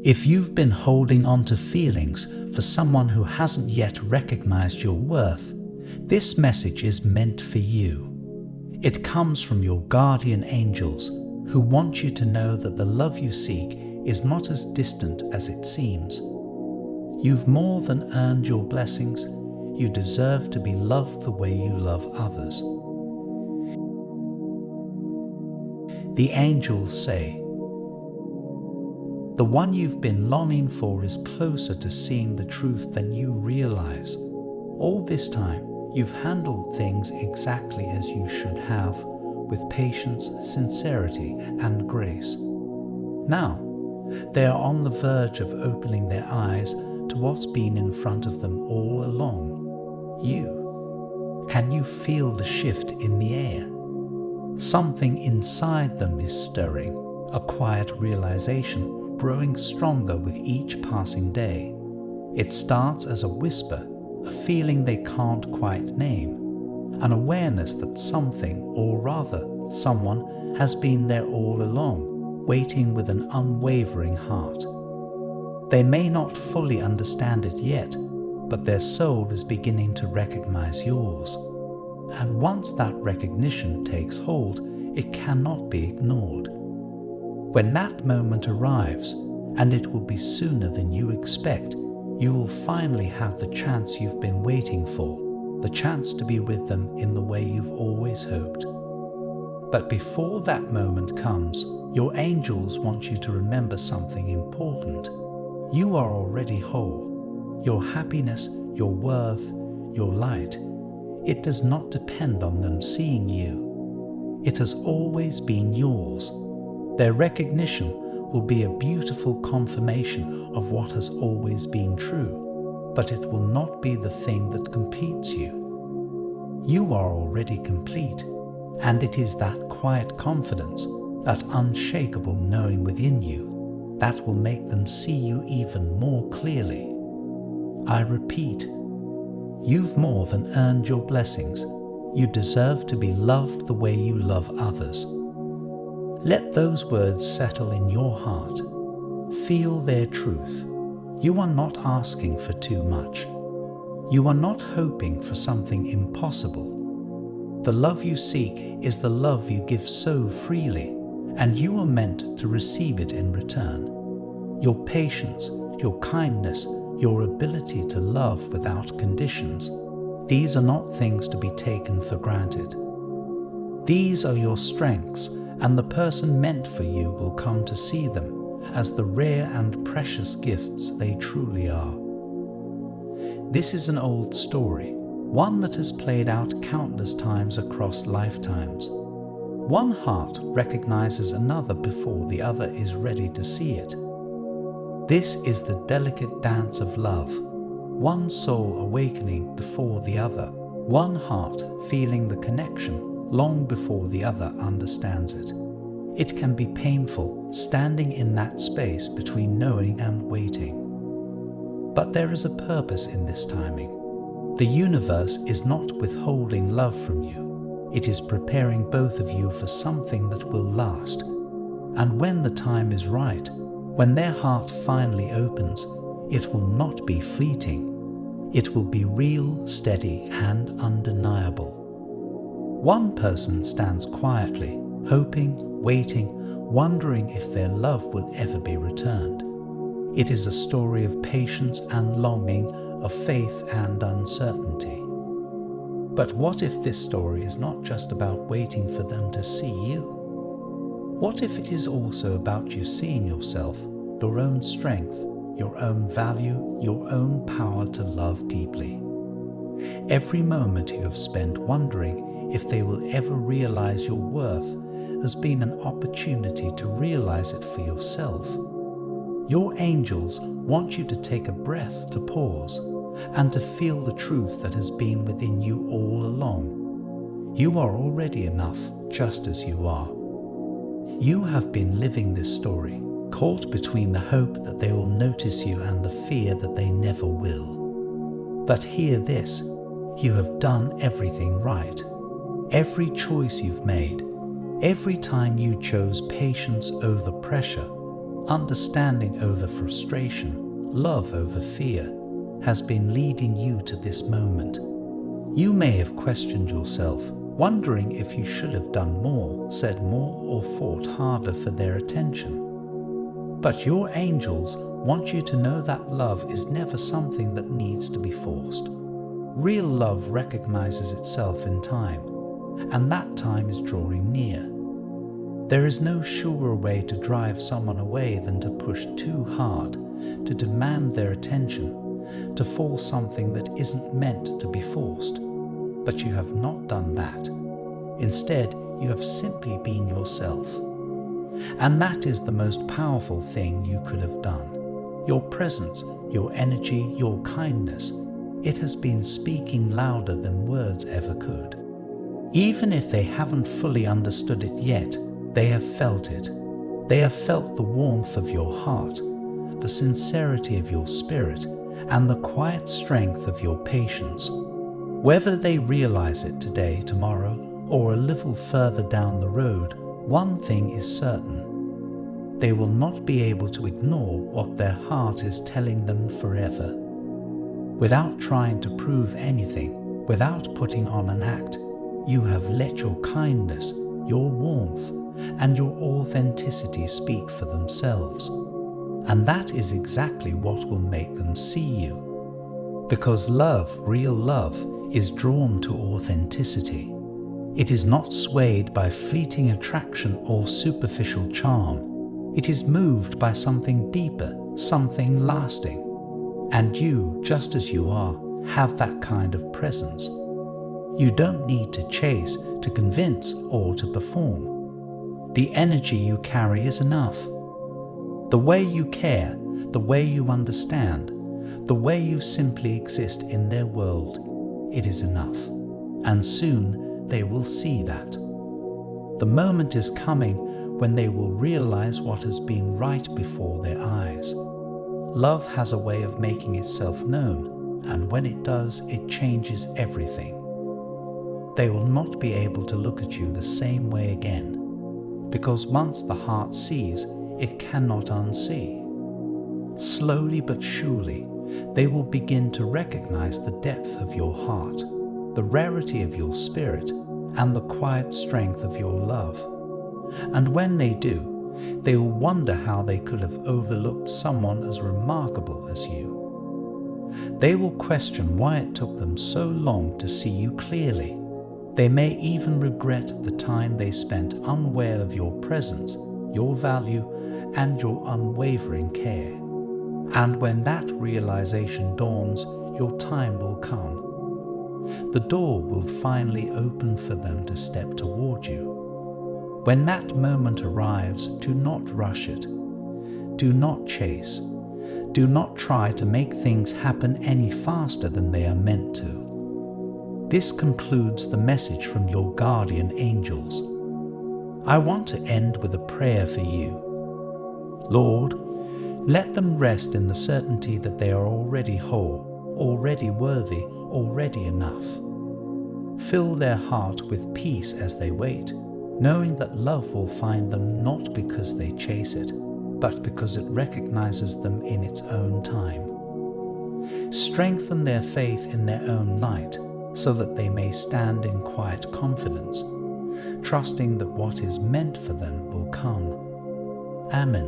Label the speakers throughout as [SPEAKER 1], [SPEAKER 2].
[SPEAKER 1] If you've been holding on to feelings for someone who hasn't yet recognized your worth, this message is meant for you. It comes from your guardian angels, who want you to know that the love you seek is not as distant as it seems. You've more than earned your blessings. You deserve to be loved the way you love others. The angels say, the one you've been longing for is closer to seeing the truth than you realize. All this time, you've handled things exactly as you should have, with patience, sincerity, and grace. Now, they are on the verge of opening their eyes to what's been in front of them all along. You. Can you feel the shift in the air? Something inside them is stirring, a quiet realization growing stronger with each passing day. It starts as a whisper, a feeling they can't quite name, an awareness that something, or rather someone, has been there all along, waiting with an unwavering heart. They may not fully understand it yet, but their soul is beginning to recognize yours. And once that recognition takes hold, it cannot be ignored. When that moment arrives, and it will be sooner than you expect, you will finally have the chance you've been waiting for, the chance to be with them in the way you've always hoped. But before that moment comes, your angels want you to remember something important. You are already whole. Your happiness, your worth, your light, it does not depend on them seeing you. It has always been yours. Their recognition will be a beautiful confirmation of what has always been true, but it will not be the thing that completes you. You are already complete, and it is that quiet confidence, that unshakable knowing within you, that will make them see you even more clearly. I repeat, you've more than earned your blessings. You deserve to be loved the way you love others. Let those words settle in your heart. Feel their truth. You are not asking for too much. You are not hoping for something impossible. The love you seek is the love you give so freely, and you are meant to receive it in return. Your patience, your kindness, your ability to love without conditions, these are not things to be taken for granted. These are your strengths, and the person meant for you will come to see them as the rare and precious gifts they truly are. This is an old story, one that has played out countless times across lifetimes. One heart recognizes another before the other is ready to see it. This is the delicate dance of love, one soul awakening before the other, one heart feeling the connection long before the other understands it. It can be painful standing in that space between knowing and waiting. But there is a purpose in this timing. The universe is not withholding love from you. It is preparing both of you for something that will last. And when the time is right, when their heart finally opens, it will not be fleeting. It will be real, steady, and undeniable. One person stands quietly, hoping, waiting, wondering if their love will ever be returned. It is a story of patience and longing, of faith and uncertainty. But what if this story is not just about waiting for them to see you? What if it is also about you seeing yourself, your own strength, your own value, your own power to love deeply? Every moment you have spent wondering if they will ever realize your worth has been an opportunity to realize it for yourself. Your angels want you to take a breath, to pause, and to feel the truth that has been within you all along. You are already enough, just as you are. You have been living this story, caught between the hope that they will notice you and the fear that they never will. But hear this, you have done everything right. Every choice you've made, every time you chose patience over pressure, understanding over frustration, love over fear, has been leading you to this moment. You may have questioned yourself, wondering if you should have done more, said more, or fought harder for their attention. But your angels want you to know that love is never something that needs to be forced. Real love recognizes itself in time, and that time is drawing near. There is no surer way to drive someone away than to push too hard, to demand their attention, to force something that isn't meant to be forced. But you have not done that. Instead, you have simply been yourself. And that is the most powerful thing you could have done. Your presence, your energy, your kindness, it has been speaking louder than words ever could. Even if they haven't fully understood it yet, they have felt it. They have felt the warmth of your heart, the sincerity of your spirit, and the quiet strength of your patience. Whether they realize it today, tomorrow, or a little further down the road, one thing is certain. They will not be able to ignore what their heart is telling them forever. Without trying to prove anything, without putting on an act, you have let your kindness, your warmth, and your authenticity speak for themselves. And that is exactly what will make them see you. Because love, real love, is drawn to authenticity. It is not swayed by fleeting attraction or superficial charm. It is moved by something deeper, something lasting. And you, just as you are, have that kind of presence. You don't need to chase, to convince, or to perform. The energy you carry is enough. The way you care, the way you understand, the way you simply exist in their world, it is enough. And soon they will see that. The moment is coming when they will realize what has been right before their eyes. Love has a way of making itself known, and when it does, it changes everything. They will not be able to look at you the same way again, because once the heart sees, it cannot unsee. Slowly but surely, they will begin to recognize the depth of your heart, the rarity of your spirit, and the quiet strength of your love. And when they do, they will wonder how they could have overlooked someone as remarkable as you. They will question why it took them so long to see you clearly. They may even regret the time they spent unaware of your presence, your value, and your unwavering care. And when that realization dawns, your time will come. The door will finally open for them to step toward you. When that moment arrives, do not rush it. Do not chase. Do not try to make things happen any faster than they are meant to. This concludes the message from your guardian angels. I want to end with a prayer for you. Lord, let them rest in the certainty that they are already whole, already worthy, already enough. Fill their heart with peace as they wait, knowing that love will find them not because they chase it, but because it recognizes them in its own time. Strengthen their faith in their own light, so that they may stand in quiet confidence, trusting that what is meant for them will come. Amen.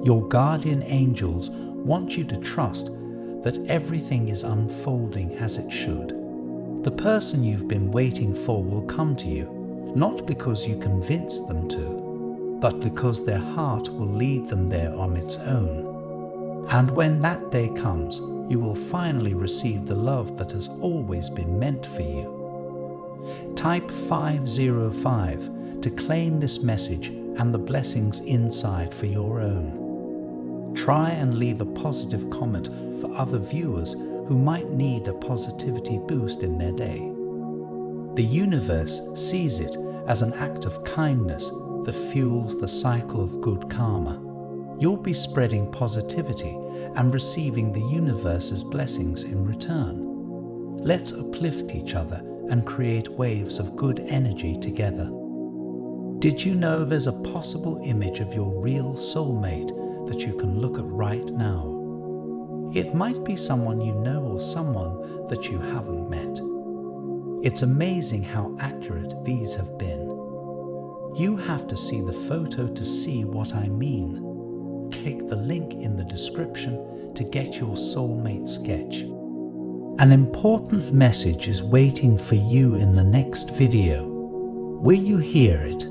[SPEAKER 1] Your guardian angels want you to trust that everything is unfolding as it should. The person you've been waiting for will come to you, not because you convinced them to, but because their heart will lead them there on its own. And when that day comes, you will finally receive the love that has always been meant for you. Type 505 to claim this message and the blessings inside for your own. Try and leave a positive comment for other viewers who might need a positivity boost in their day. The universe sees it as an act of kindness that fuels the cycle of good karma. You'll be spreading positivity and receiving the universe's blessings in return. Let's uplift each other and create waves of good energy together. Did you know there's a possible image of your real soulmate that you can look at right now? It might be someone you know or someone that you haven't met. It's amazing how accurate these have been. You have to see the photo to see what I mean. Click the link in the description to get your soulmate sketch. An important message is waiting for you in the next video. Will you hear it?